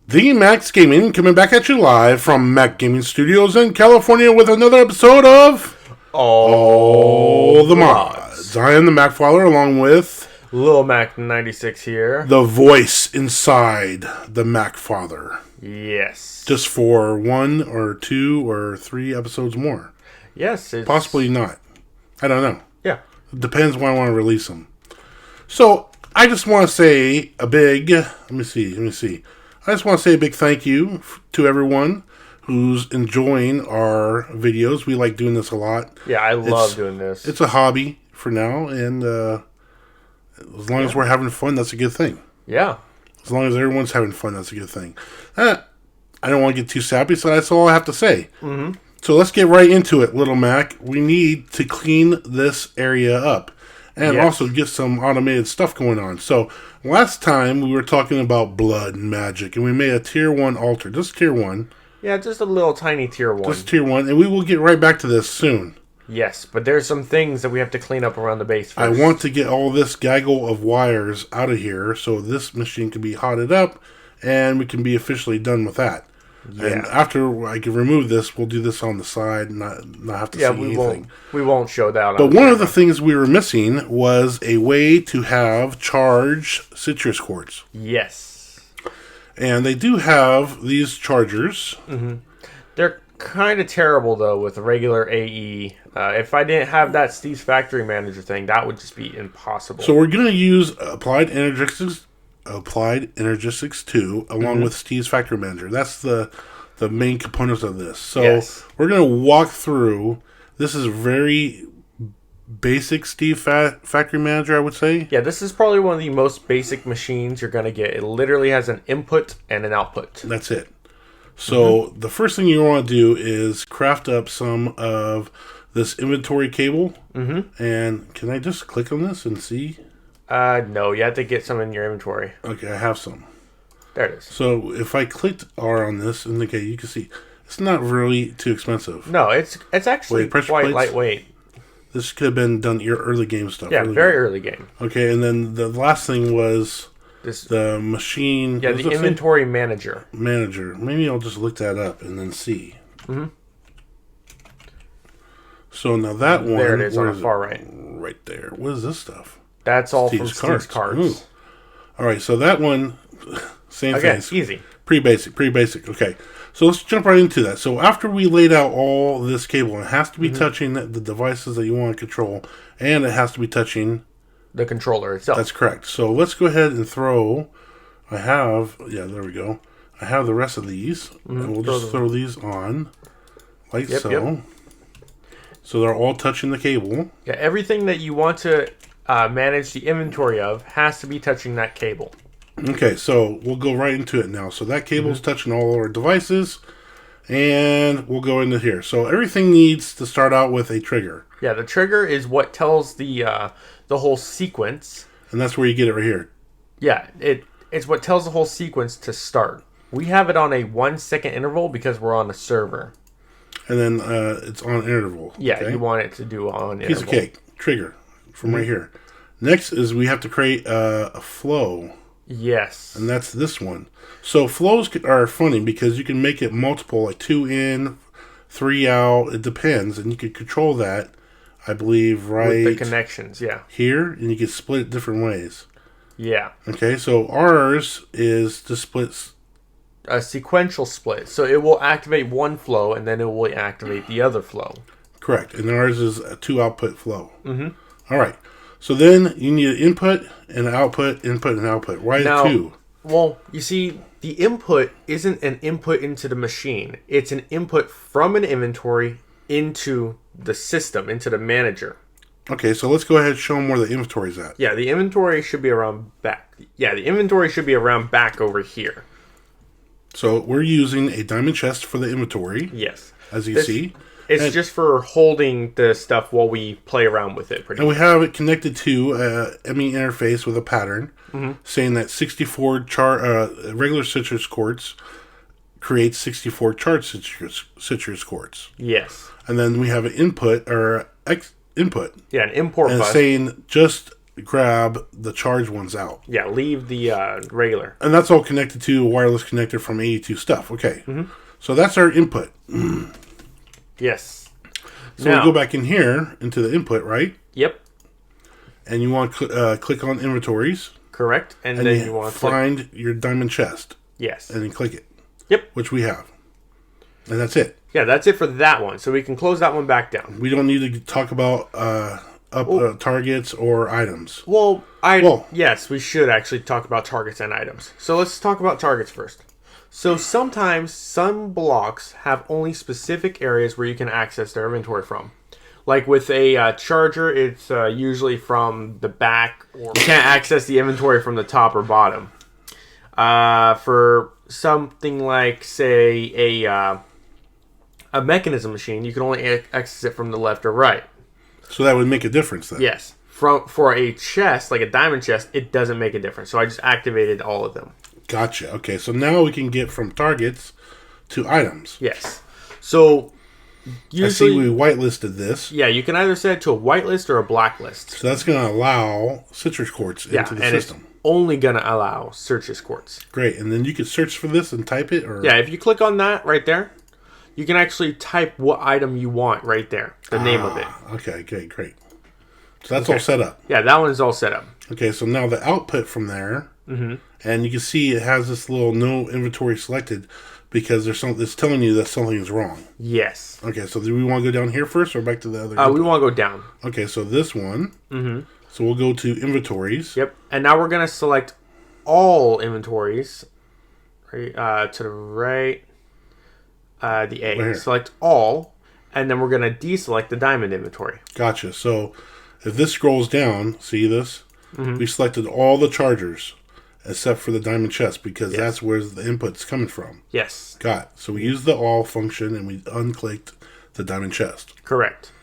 The Max Gaming coming back at you live from Mac Gaming Studios in California with another episode of All the Mods. I am the Mac Father along with Lil Mac 96 here. the voice inside the Mac Father. Yes. Just for 1 or 2 or 3 episodes more. Yes. Possibly not. I don't know. Yeah. It depends when I want to release them. So, I just want to say a big... Let me see. I just want to say a big thank you to everyone who's enjoying our videos. We like doing this a lot. Yeah, I love doing this. It's a hobby for now, and as long as we're having fun, that's a good thing. Yeah. As long as everyone's having fun, that's a good thing. I don't want to get too sappy, so that's all I have to say. Mm-hmm. So let's get right into it, Little Mac. We need to clean this area up. And also get some automated stuff going on. So, last time we were talking about blood and magic, and we made a tier 1 altar. Just tier 1. Yeah, just a little tiny tier 1. Just tier 1, and we will get right back to this soon. Yes, but there's some things that we have to clean up around the base first. I want to get all this gaggle of wires out of here so this machine can be hotted up, and we can be officially done with that. Yeah. And after I can remove this, we'll do this on the side and not have to see anything. We won't show that. But one of the things we were missing was a way to have charged Certus Quartz. Yes. And they do have these chargers. Mm-hmm. They're kind of terrible, though, with regular AE. If I didn't have that Steve's Factory Manager thing, that would just be impossible. So we're going to use Applied Energistics 2 along with Steve's Factory Manager. That's the main components of this. So we're going to walk through. This is very basic Steve Factory Manager, I would say. Yeah, this is probably one of the most basic machines you're going to get. It literally has an input and an output. That's it. So the first thing you want to do is craft up some of this inventory cable. Mm-hmm. And can I just click on this and see? No, you have to get some in your inventory. Okay, I have some. There it is. So if I clicked R on this, and okay, you can see it's not really too expensive. No, it's actually quite lightweight. This could have been done early game stuff. Yeah, very early game. Okay, and then the last thing was the machine. Yeah, the inventory manager. Maybe I'll just look that up and then see. Mm-hmm. So now that one. There it is on the far right. Right there. What is this stuff? That's all from Steve's Cards. All right, so that one, same thing. Easy. Pretty basic. Okay, so let's jump right into that. So after we laid out all this cable, it has to be touching the devices that you want to control, and it has to be touching the controller itself. That's correct. So let's go ahead and throw. There we go. I have the rest of these, and we'll just throw these on, like so. Yep. So they're all touching the cable. Yeah, everything that you want to manage the inventory of has to be touching that cable. Okay, so we'll go right into it now. So that cable is touching all our devices, and we'll go into here. So everything needs to start out with a trigger. Yeah, the trigger is what tells the whole sequence. And that's where you get it right here. Yeah, it's what tells the whole sequence to start. We have it on a 1 second interval because we're on a server. And then it's on interval. Yeah, okay? You want it to do on interval. Piece of cake. Trigger. From right here. Next is we have to create a flow. Yes. And that's this one. So flows are funny because you can make it multiple, like 2 in, 3 out. It depends. And you can control that, I believe, right with the connections, yeah. Here. And you can split it different ways. Yeah. Okay, so ours is to split... a sequential split. So it will activate one flow, and then it will activate the other flow. Correct. And ours is a 2 output flow. Mm-hmm. All right. So then you need an input and an output, and output. Why now, 2? Well, you see, the input isn't an input into the machine. It's an input from an inventory into the system, into the manager. Okay, so let's go ahead and show them where the inventory is at. Yeah, the inventory should be around back. Yeah, the inventory should be around back over here. So we're using a diamond chest for the inventory. Yes. As you see. It's just for holding the stuff while we play around with it. And we have it connected to a ME interface with a pattern saying that 64 regular Certus Quartz creates 64 charged Certus Quartz. Yes. And then we have an input or input. Yeah, an import bus. And saying just grab the charged ones out. Yeah, leave the regular. And that's all connected to a wireless connector from 82 stuff. Okay. So that's our input. Yes. So we go back in here into the input, right? Yep. And you want to click on inventories. Correct. And then you want to find your diamond chest. Yes. And then click it. Yep. Which we have. And that's it. Yeah, that's it for that one. So we can close that one back down. We don't need to talk about targets or items. Well, yes, we should actually talk about targets and items. So let's talk about targets first. So sometimes some blocks have only specific areas where you can access their inventory from. Like with a charger, it's usually from the back. Or you can't access the inventory from the top or bottom. For something like, say, a mechanism machine, you can only access it from the left or right. So that would make a difference then? Yes. For a chest, like a diamond chest, it doesn't make a difference. So I just activated all of them. Gotcha. Okay, so now we can get from targets to items. Yes. So usually, I see we whitelisted this. Yeah, you can either set it to a whitelist or a blacklist. So that's going to allow Certus Quartz into the system. It's only going to allow Certus Quartz. Great. And then you can search for this and type it? Or yeah, if you click on that right there, you can actually type what item you want right there, the name of it. Okay, great. So that's all set up. Yeah, that one is all set up. Okay, so now the output from there, and you can see it has this little no inventory selected because it's telling you that something is wrong. Yes. Okay, so do we want to go down here first or back to the other? We want to go down. Okay, so this one. So we'll go to inventories. Yep, and now we're going to select all inventories right, to the right. The A. Right. Select all, and then we're going to deselect the diamond inventory. Gotcha. So if this scrolls down, see this? We selected all the chargers except for the diamond chest because that's where the input's coming from. Yes. Got it. So we used the all function and we unclicked the diamond chest. Correct.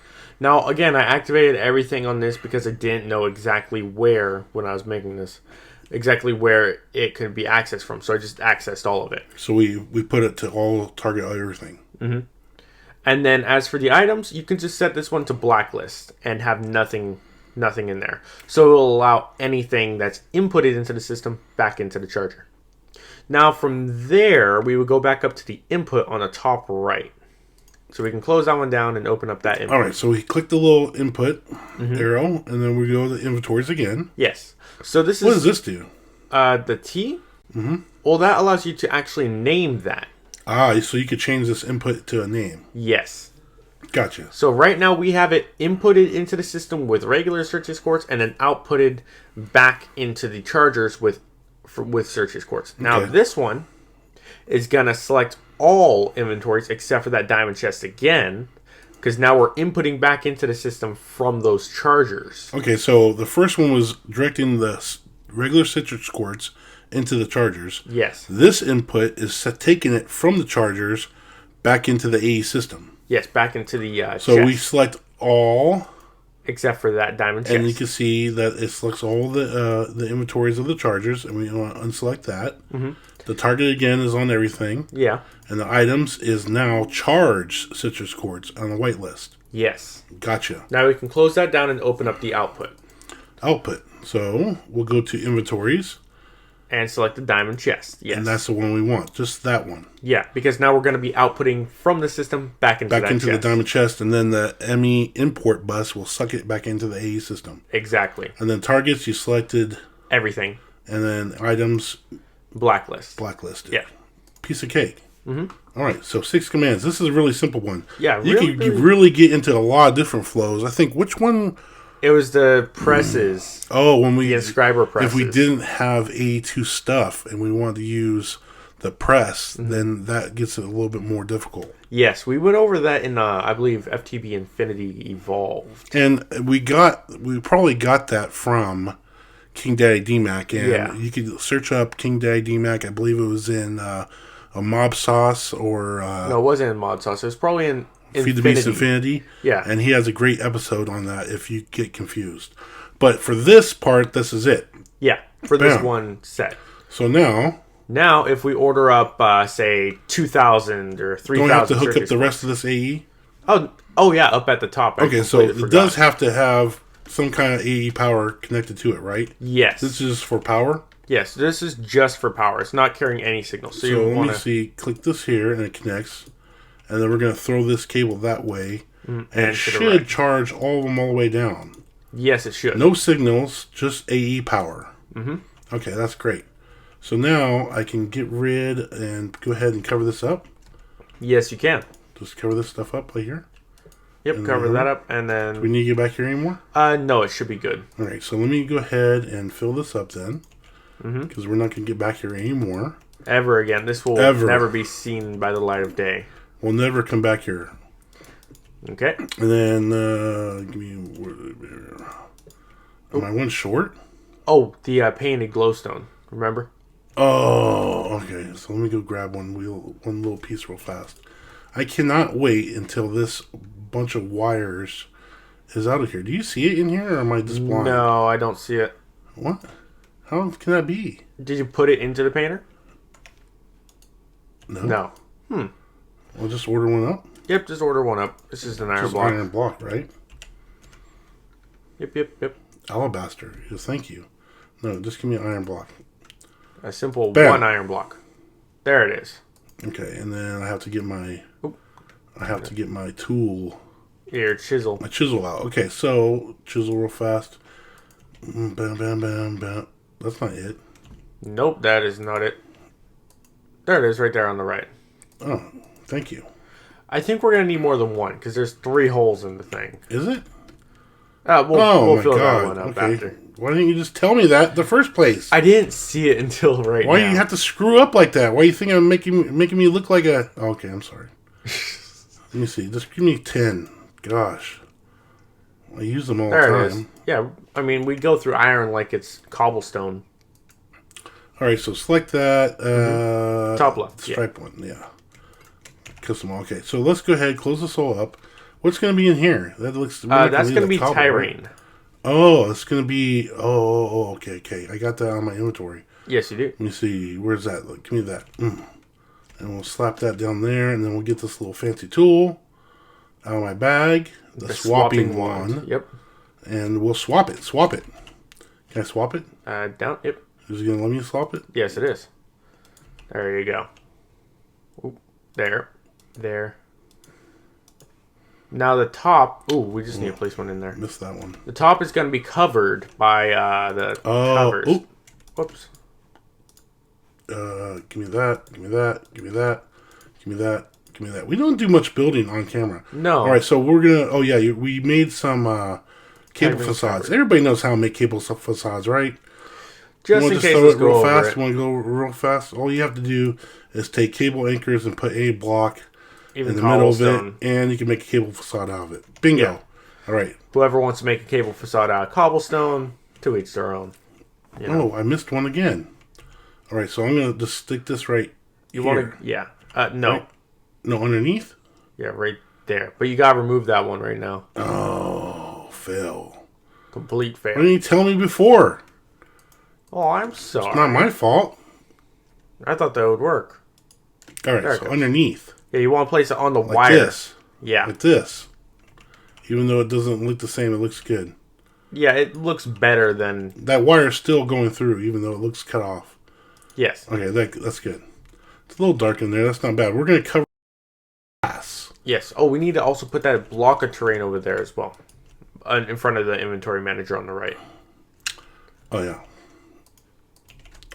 Now, again, I activated everything on this because I didn't know exactly where, when I was making this, exactly where it could be accessed from. So I just accessed all of it. So we put it to all target everything. And then as for the items, you can just set this one to blacklist and have nothing in there. So it will allow anything that's inputted into the system back into the charger. Now from there, we would go back up to the input on the top right. So we can close that one down and open up that input. All right, so we click the little input arrow, and then we go to the inventories again. Yes. So this What does this do? The T? Well, that allows you to actually name that. So you could change this input to a name. Yes. Gotcha. So right now we have it inputted into the system with regular Certus Quartz and then outputted back into the chargers with Certus Quartz. Now this one is going to select all inventories except for that diamond chest again, because now we're inputting back into the system from those chargers. Okay, so the first one was directing the regular Certus Quartz into the chargers. Yes. This input is taking it from the chargers back into the AE system. Yes, back into the So chest. we select all, except for that diamond chest. and you can see that it selects all the inventories of the chargers, and we want to unselect that. The target again is on everything. Yeah. And the items is now charged Certus Quartz on the whitelist. Yes. Gotcha. Now we can close that down and open up the output. Output. So we'll go to inventories. And select the diamond chest. Yes. And that's the one we want. Just that one. Yeah, because now we're going to be outputting from the system back into the diamond chest, and then the ME import bus will suck it back into the AE system. Exactly. And then targets, you selected everything. And then items, blacklisted. Yeah. Piece of cake. All right, so 6 commands. This is a really simple one. Yeah, you can really get into a lot of different flows. I think which one? It was the presses. When we the inscriber presses. If we didn't have AE2 stuff and we wanted to use the press, then that gets it a little bit more difficult. Yes, we went over that in I believe FTB Infinity Evolved. And we probably got that from King Daddy DMAC, and you could search up King Daddy DMAC. I believe it was in a Mob Sauce or no, it wasn't in Mob Sauce. It was probably in Feed the Beast Infinity. Yeah. And he has a great episode on that if you get confused. But for this part, this is it. Yeah, for this one set. So now, if we order up, say, 2,000 or 3,000... Don't we have to hook up the rest of this AE? Oh yeah, up at the top. Okay, so it does have to have some kind of AE power connected to it, right? Yes. This is for power? Yes, this is just for power. It's not carrying any signal. So you let want me see. Click this here, and it connects. And then we're going to throw this cable that way. And it should charge all of them all the way down. Yes, it should. No signals, just AE power. Mm-hmm. Okay, that's great. So now I can get rid and go ahead and cover this up. Yes, you can. Just cover this stuff up right here. Yep, and cover that up, and then... Do we need to get back here anymore? No, it should be good. All right, so let me go ahead and fill this up then. Because we're not going to get back here anymore. Ever again. This will never be seen by the light of day. We'll never come back here. Okay. And then, give me... Am I one short? Oh, the painted glowstone. Remember? Oh, okay. So let me go grab one little piece real fast. I cannot wait until this bunch of wires is out of here. Do you see it in here, or am I just blind? No, I don't see it. What? How can that be? Did you put it into the painter? No. No. We'll just order one up? Yep, just order one up. This is an iron just block. Iron block, right? Yep. Alabaster. Yes, thank you. No, just give me an iron block. A simple Bam. one iron block. There it is. Okay, and then I have to get my... I have to get my tool... Your chisel. My chisel out. Okay, so chisel real fast. Bam, bam, bam, bam. That's not it. Nope, that is not it. There it is, right there on the right. Oh, thank you. I think we're gonna need more than one because there's 3 holes in the thing. Is it? We'll fill that one up after. Why didn't you just tell me that in the first place? I didn't see it until right now. Why do you have to screw up like that? Why do you think I'm making me look like a... Okay, I'm sorry. Let me see. Just give me 10. Gosh. I use them all the time. There it is. Yeah, I mean, we go through iron like it's cobblestone. All right, so select that. Top left. Stripe one, yeah. Custom. Okay, so let's go ahead, close this all up. What's going to be in here? That looks. That's going to be Tyrene. Right? Oh, it's going to be. Okay. I got that on my inventory. Yes, you do. Let me see. Where's that? Look, give me that. And we'll slap that down there, and then we'll get this little fancy tool out of my bag. The swapping wand. Yep. And we'll swap it. Swap it. Can I swap it? Down. Yep. Is it going to let me swap it? Yes, it is. There you go. Oop, there. Now the top... Ooh, we just need to place one in there. Missed that one. The top is going to be covered by the covers. Oop. Whoops. Give me that. Give me that. Give me that. Give me that. Give me that. We don't do much building on camera. No. All right, so we're going to... Oh, yeah, we made some cable facades. Covered. Everybody knows how to make cable facades, right? Just in case, let's go over it. You want to go real fast? All you have to do is take cable anchors and put a block in the middle of it, and you can make a cable facade out of it. Bingo. Yeah. All right. Whoever wants to make a cable facade out of cobblestone, to each their own. You know? Oh, I missed one again. All right, so I'm going to just stick this right here. Want to... Yeah. No. Right? No, underneath? Yeah, right there. But you got to remove that one right now. Oh, fail. Complete fail. Why didn't you tell me before? Oh, I'm sorry. It's not my fault. I thought that would work. All right, so underneath. Yeah, you want to place it on the like wire. This. Yeah. Like this. Even though it doesn't look the same, it looks good. Yeah, it looks better than... That wire's still going through, even though it looks cut off. Yes. Okay, that's good. It's a little dark in there. That's not bad. We're going to cover glass. Yes. Oh, we need to also put that block of terrain over there as well. In front of the inventory manager on the right. Oh, yeah.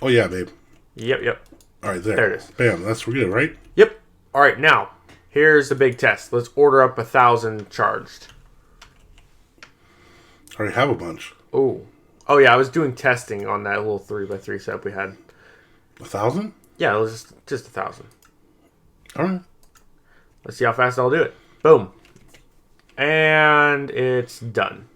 Oh, yeah, babe. Yep. All right, there. There it is. Bam, that's good, right? Yep. All right, now, here's the big test. Let's order up 1,000 charged. I already have a bunch. Oh, yeah, I was doing testing on that little 3x3 setup we had. 1,000? Yeah, it was just 1,000. All right. Let's see how fast I'll do it. Boom. And it's done.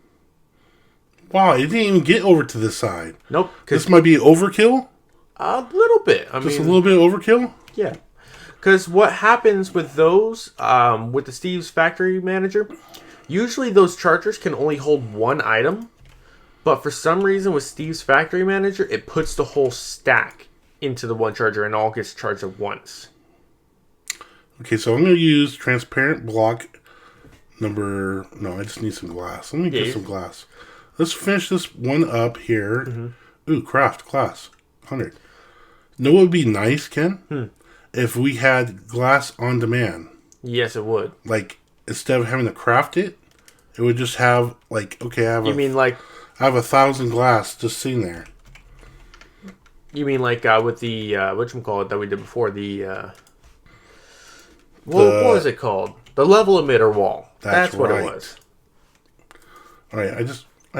Wow, it didn't even get over to this side. Nope. This might be overkill? A little bit. Just a little bit of overkill? Yeah. Because what happens with those, with the Steve's Factory Manager, usually those chargers can only hold one item. But for some reason with Steve's Factory Manager, it puts the whole stack into the one charger and all gets charged at once. Okay, so I'm going to use transparent block number... No, I just need some glass. Let me get some glass. let's finish this one up here. Ooh, craft class 100. Know what would be nice, Ken? If we had glass on demand. Yes, it would. Like, instead of having to craft it, it would just have, like, okay, I have like... I have 1,000 glass just sitting there. You mean like with the, whatchamacallit that we did before, what was it called? The level emitter wall. That's what it was. All right, I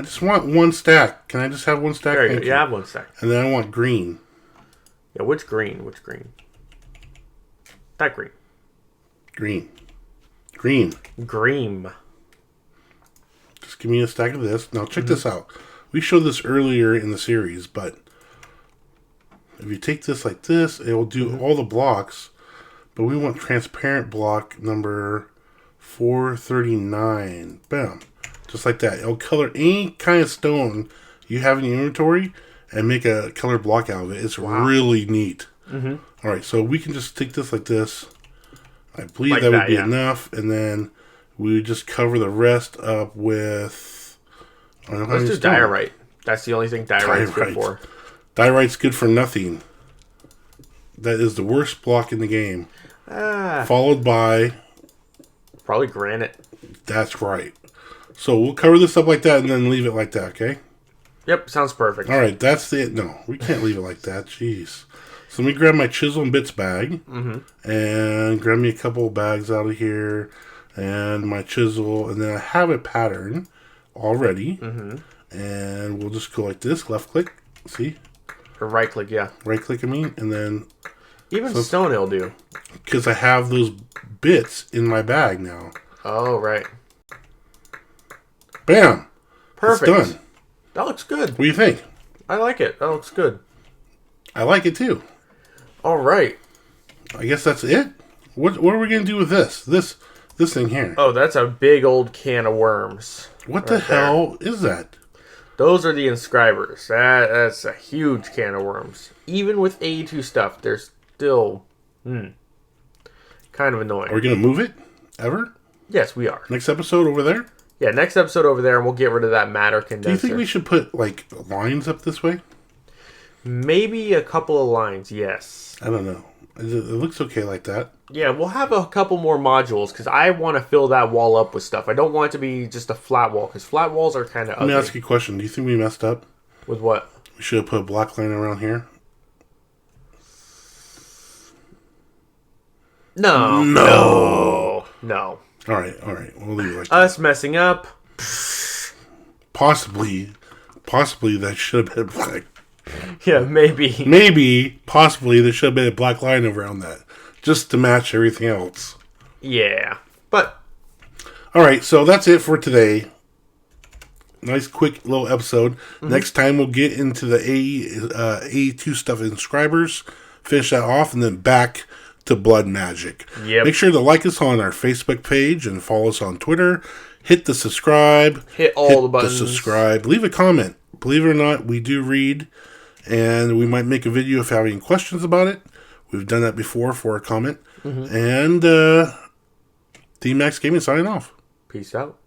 just want one stack. Can I just have one stack? There you go. You have one stack. And then I want green. Yeah, which green? That green. Green. Just give me a stack of this. Now check this out. We showed this earlier in the series, but if you take this like this, it will do all the blocks. But we want transparent block number 439. Bam. Just like that. It'll color any kind of stone you have in your inventory and make a colored block out of it. It's really neat. All right, so we can just take this like this. I believe like that would be enough. And then we would just cover the rest up with... Let's do diorite. That's the only thing diorite's good for. Diorite's good for nothing. That is the worst block in the game. Followed by... Probably granite. That's right. So we'll cover this up like that and then leave it like that, okay? Yep, sounds perfect. All right, that's it. No, we can't leave it like that. Jeez. So let me grab my chisel and bits bag and grab me a couple of bags out of here and my chisel. And then I have a pattern already. And we'll just go like this. Left click. See? Or right click, yeah. Right click, I mean. And then... Even stone it'll do. Because I have those bits in my bag now. Oh, right. Bam! Perfect. It's done. That looks good. What do you think? I like it. That looks good. I like it too. All right. I guess that's it. What are we going to do with this? This thing here. Oh, that's a big old can of worms. What the hell is that? Those are the inscribers. That's a huge can of worms. Even with A2 stuff, they're still kind of annoying. Are we going to move it? Ever? Yes, we are. Next episode over there? Yeah, next episode over there, and we'll get rid of that matter condenser. Do you think we should put, like, lines up this way? Maybe a couple of lines, yes. I don't know. It looks okay like that. Yeah, we'll have a couple more modules, because I want to fill that wall up with stuff. I don't want it to be just a flat wall, because flat walls are kind of ugly. Let me ask you a question. Do you think we messed up? With what? We should have put a black line around here. No. All right. We'll leave it like that. Us messing up. Possibly that should have been black. Yeah, maybe. Maybe, possibly, there should have been a black line around that. Just to match everything else. Yeah. But. Alright, so that's it for today. Nice, quick little episode. Next time we'll get into the A2 stuff inscribers. Finish that off, and then back to Blood Magic. Yep. Make sure to like us on our Facebook page and follow us on Twitter. Hit the subscribe. Hit all the buttons. Subscribe. Leave a comment. Believe it or not, we do read. And we might make a video if you have any questions about it. We've done that before for a comment. And D-Max Gaming signing off. Peace out.